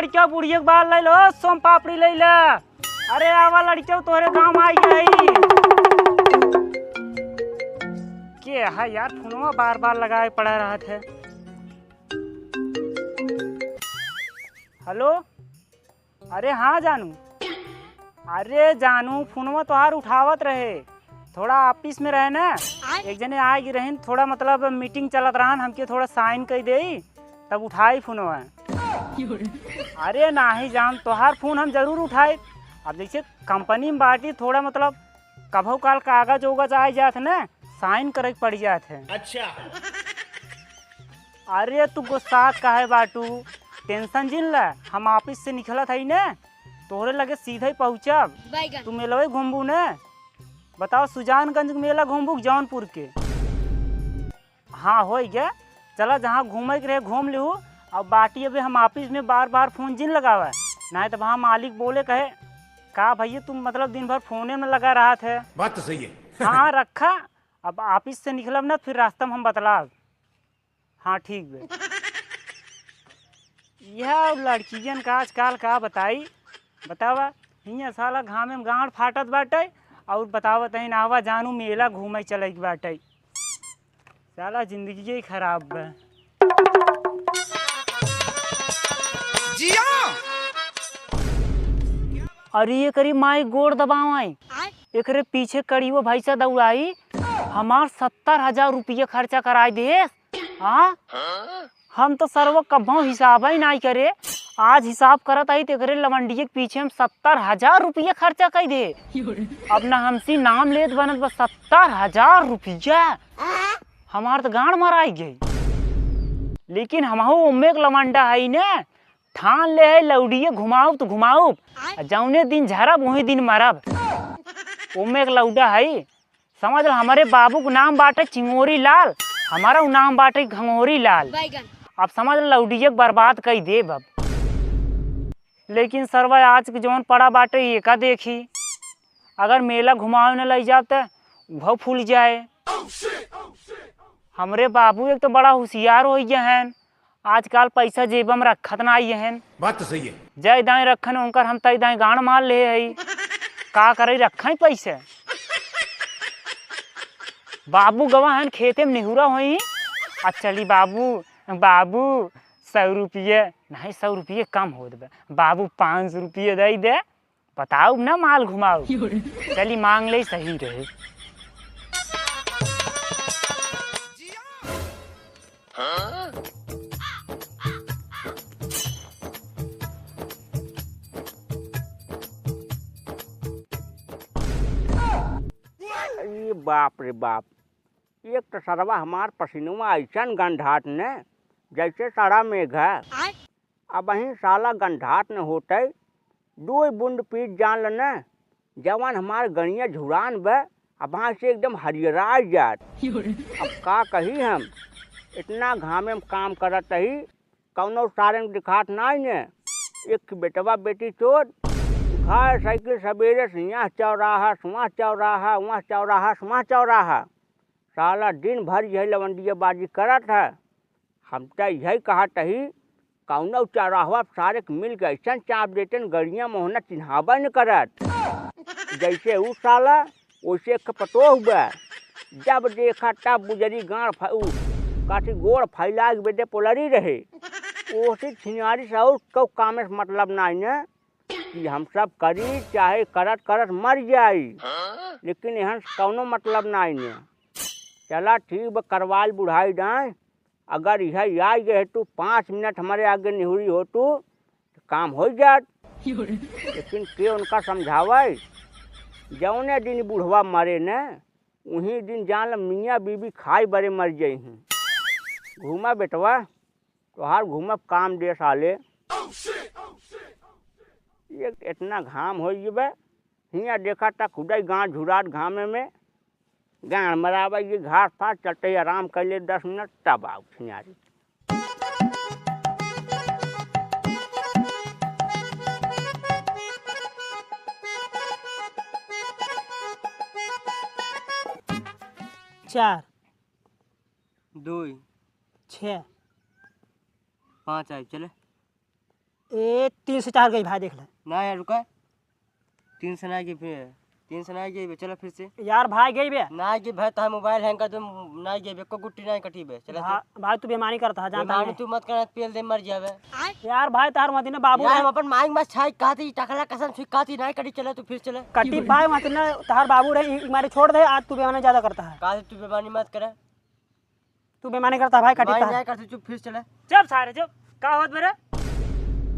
लड़का बुढ़िया के बाल ले लो, सोम पापड़ी ले ला। अरे आवा लड़का तोहरे गाँव आई गई। के है यार, फोनवा बार बार लगाए पड़ा रहा थे। हेलो, अरे हाँ जानू। अरे जानू फोनवा तोहार उठावत रहे, थोड़ा ऑफिस में रहे ना, एक जने आए रहे, थोड़ा मतलब मीटिंग चलत रहा, हमके थोड़ा साइन कर दे तब उठाई फोनवा। अरे नाही जान, तोहार फोन हम जरूर उठाए। अब जैसे कंपनी में बाटी थोड़ा मतलब कभो काल कागज उगज आ जात ना, साइन करे पड़ जात है। अच्छा। अरे तू गुस्सा काहे बाटू, टेंशन जिन ला, हम ऑफिस से निकलत है ना, तोहरे लगे सीधे पहुँचब। तू मेलवे घूमबू न, बताओ सुजानगंज के मेला घूमबू जौनपुर के? हाँ हो गया, चला जहाँ घूमे के रहे घूम लिहू। अब बाटी अभी हम ऑफिस में बार बार फोन जिन लगावा, नहीं तो वहाँ मालिक बोले कहे का भैया तुम मतलब दिन भर फोने में लगा रहा थे। बात तो सही है। हाँ रखा, अब ऑफिस से निकलब ना फिर रास्ता में हम बतलाब। हाँ ठीक है। यह लड़कियन का आजकल का बताई, बतावा हियाँ साला घामे में गाँड फाटत बाटे और बतावत है नावा जानू मेला घूमे चले बाटे। साला जिंदगी ही खराब बा। अरे ये करी माई गोड़ दबावाई, एकरे पीछे कड़ी वो भैंसा दौड़ाई, हमार 70,000 रुपये खर्चा कराई दे। हाँ हम तो सर्व कभो हिसाब ही नहीं करे, आज हिसाब करत आई तो लवंडिये के पीछे हम 70,000 रुपये खर्चा कर दे। अब ना हमसी नाम लेत बनत बस 70,000 रुपया, हमार तो गांड मराई गई। लेकिन हमहू उम्मे के लवंडा है न, ठान ले है लौडिये घुमाऊ तो घुमाऊ, जौने दिन झरब वही दिन मरब। उम्मे के लौडा है, समझ लो हमारे बाबू का नाम बाटे चिंगोरी लाल, हमारा नाम बाटे घंगोरी लाल। अब समझ लो लौडिये बर्बाद कर दे अब। लेकिन सरवा आज के जौन पड़ा बाटे ये का देखी, अगर मेला घुमावे न ले जाओ तो वह फूल जाए। हमरे बाबू एक तो बड़ा होशियार हो गए हैं, आजकल पैसा जेब में रखत ना आई हैं। बात तो सही है। जय दाएं रखन उनकर हम तय दाएं गांड मार ले है, का करे रखा ही पैसे। बाबू गवा हैं खेते में निहुरा हुई, चली बाबू बाबू 100 रुपये नहीं, 100 रुपये कम हो दे बाबू, 500 रुपये दे दे, बताओ ना माल घुमाओ। चली मांग ले सही रहे। अरे बाप रे बाप, एक तो सरवा हमार पसीनुआ ऐसा गंधात न जैसे सारा मेघ है। अब वहीं साला गंधात न होते, 2 बूंद पीट जान न, जवान हमार गणिया झुरान बे, अब वहाँ से एकदम हरियरा जात। अब का कही हम, इतना घामे में काम करत ही, कौनो सारे में दिखात नहीं न। एक बेटवा बेटी चोट खाए साइकिल सवेरे से यहाँ चौराहा सुहा चौराहा, वहाँ चौराहा सुहा चौराहा, साला दिन भर यही लवंडिया बाजी करत है। हम तो यही कहत ही, कौनो चौराहा सारे मिल के ऐसा चाप देते गड़िया मोहना चिन्हाबा न करत। जैसे वो साला वैसे पतो हुआ, जब देखा तब बुजरी गाँड काठी गोड़ फैला के बेटे पोलरी रहे। ओसी छिनारी से और कौ काम से मतलब नहीं न कि हम सब करी चाहे करत करत मर जाई, लेकिन यहाँ कौनो मतलब नहीं न। चला ठीक बा, करवाल बुढ़ाई डाए, अगर यह आ गए तू 5 मिनट हमारे आगे निहुरी हो तू तो काम हो जात। लेकिन के उनका समझावे, जौने दिन बुढ़वा मरे न उन्हीं दिन जान ल मियाँ बीबी खाई बड़े मर जाई हैं। घूमा बेटवा, तोहार घूमब काम दे साले। ये इतना घाम हो जबे, हियाँ देखा था खुदा गाँव झुराट घामे में, गाँड मराबा ये घास फास चलते आराम कर ले 10 मिनट तब आओ छिनारी। चार 2 6 5 आई चले। ए 3 से 4 गई भाई, देख ले। ना यार रुका, 3 से ना गई, फिर 3 से ना गई, चलो फिर से। यार भाई गई बे। ना गई भाई, तो मोबाइल हैंग कर दो, ना गई को गुट्टी ना कटी बे, चलो भाई तू बेमानी करता है, जानता है तू मत करना, पेल दे मर जावे यार। भाई तार मत ना बाबू यार, हम अपन मांग मत छाई कहती टकला कसम छुई कहती ना कटी, चलो तू फिर चले कटी भाई मत ना, तार बाबू रहे मारे छोड़ दे। आज तू बेमानी ज्यादा करता है, कहती तू बेमानी मत करे, तू बेमानी करता है भाई। कटी नहीं करती, चुप फिर चले। चुप सारे चुप, का होत मेरे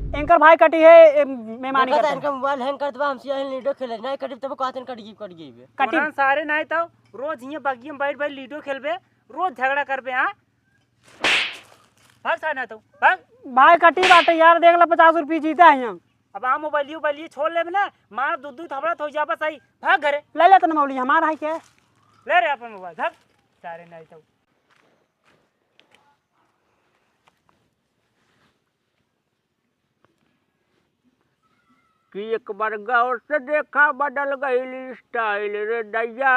एंकर भाई कटी है, बेमानी करता है। इनका मोबाइल हैंग कर दबा, हमसे यही लूडो खेले ना कटी, तब कहते कट गई बे। कटी कटी सारे नहीं तो रोज ये बगिया में बैठ बैठ लीडो खेलबे, रोज झगड़ा करबे। हाँ भाग सारे ना तो भाग। भाई कटी बाटे यार, देख ला 50 रुपये जीता है हम। अब आ मोबाइल छोड़ ले ना, मार दूध थबड़ा हो जा बस। सही भाग घरे, ले ले तो ना मौली हमारा है क्या। ले रे अपन मोबाइल, भाग सारे नहीं तो। कि एक बार गौर से देखा बदल गई स्टाइल रे दैया,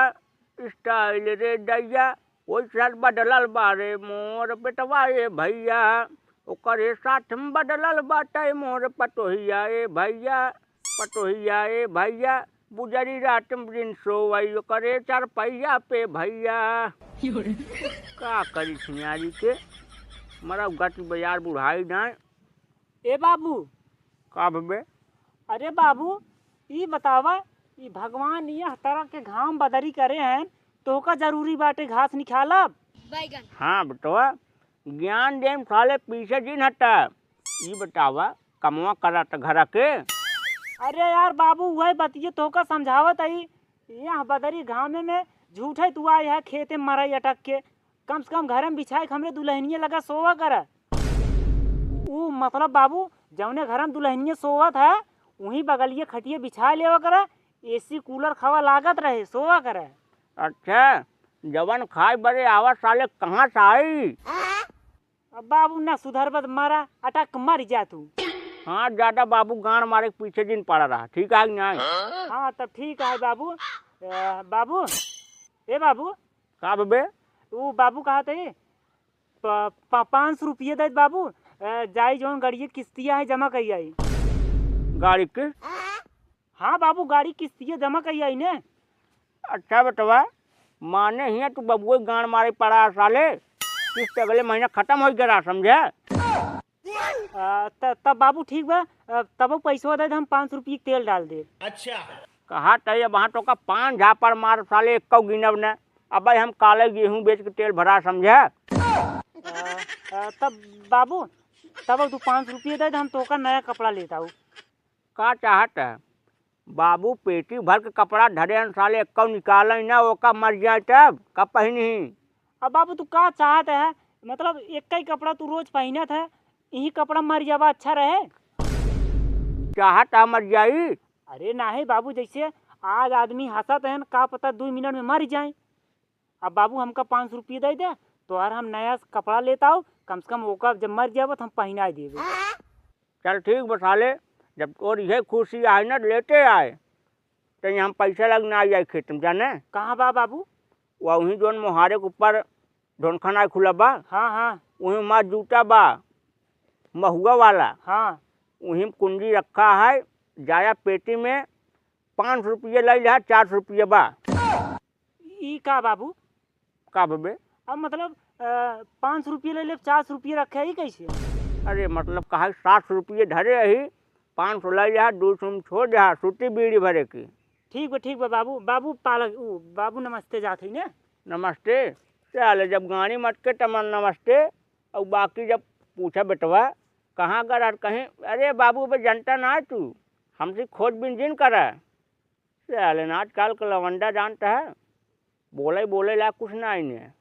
स्टाइल रे दैया। ओइ साथ बदलल बारे मोर बेटवा ए भैया, ओकरे साथ में बदलल बाटे मोर पटोहिया ए भैया, पटोहिया ए भैया। बुजरी रात में दिन सोवई ओकरे चरपैया पे भैया। का करी छियारी के मरा गट बाजार बुढ़ाई ना। ए बाबू, का भबे? अरे बाबू ये बतावा, ये भगवान ये तरह के घाम बदरी करे हैं तो का जरूरी बाटे घास निकालब। हाँ बेटवा, ज्ञान देम साले पीछे जी हटा। ये बतावा कमवा करा त घर के। अरे यार बाबू वही बतिये तो का समझावत आई, यहाँ बदरी घाम में झूठे तू आए है खेते में मरई अटक के, कम से कम घर में बिछाए हमरे दुल्हनिया लगा सोवा कर। वो मतलब बाबू जौने घर में दुल्हनिया सोवत है वहीं बगलिए खटिए बिछा लेवा कर, एसी कूलर खवा लागत रहे सोवा कर। अच्छा जवन खाए बड़े आवाज साले कहाँ से आई? अब बाबू ना सुधरबत मारा अटक मर जा तू। हाँ ज्यादा बाबू गाड़ मारे के पीछे दिन पड़ा रहा, ठीक है ना? हाँ तब ठीक है बाबू। बाबू ए बाबू का बे? वो बाबू कहा थे 500 रुपये दे बाबू, जाई जौन गाड़िए किस्तिया है जमा कई आई। गाड़ी के? हाँ बाबू गाड़ी किस्तिया जमा कई आई ने। अच्छा बेटवा माने ही तू बबुए गाड़ मारे पड़ा साले, किस्त अगले महीना खत्म हो गया समझे? तब बाबू ठीक बा, तब पैसा दे हम 500 रुपये तेल डाल दे। अच्छा कहा तय वहाँ तो का 5 झापर मार साले एक गिनब ने। अब भाई हम काले गेहूँ बेच के तेल भरा समझे? तब बाबू तब तू 500 रुपये दे हम तो का नया कपड़ा लेता हूँ। का चाहत है बाबू? पेटी भर के कपड़ा धरे साले एक निकाल ना, वो का मर जाए तब का पहनी। अब बाबू तू का चाहत है, मतलब एक ही कपड़ा तू रोज पहनत है, यही कपड़ा मर जावा अच्छा रहे। चाहत है मर जाई? अरे ना है बाबू, जैसे आज आदमी हंसत है का पता 2 मिनट में मर जाए। अब बाबू हमका 500 रुपये दे दे तो यार हम नया कपड़ा लेता हूँ, कम से कम ओका जब मर जाए तो हम पहना देवे। चल ठीक बसाले, जब और यह खुशी आए ना लेते आए तो हम पैसा लगना आ जाए खेत में जाने। कहाँ बा बाबू? वहीं जोन मोहारे के ऊपर ढोनखाना खुला बा, हाँ हाँ वहीं माँ जूता बा महुआ वाला, हाँ वहीं कुंडी रखा है। जाया पेटी में 500 रुपये ले लिया, 400 रुपये बा। ई का बाबू? का बे? अब मतलब 500 रुपये ले ले 400 रुपये रखे ही कैसे? अरे मतलब कहा 700 रुपये धरे ही, 500 ले लिया, 200 में छोड़ दिया सूती बीड़ी भरे की। ठीक बा बाबू। बाबू पालक बाबू नमस्ते जाते ही ने। नमस्ते चल, जब गाड़ी मत के तमन नमस्ते। और बाकी जब पूछा बेटवा कहाँ कर कहीं, अरे बाबू बे जनता ना है तू, हमसे खोजबीन जिन करा। चल आजकल का लवंडा जानता है, बोले ला कुछ ना इन्हें।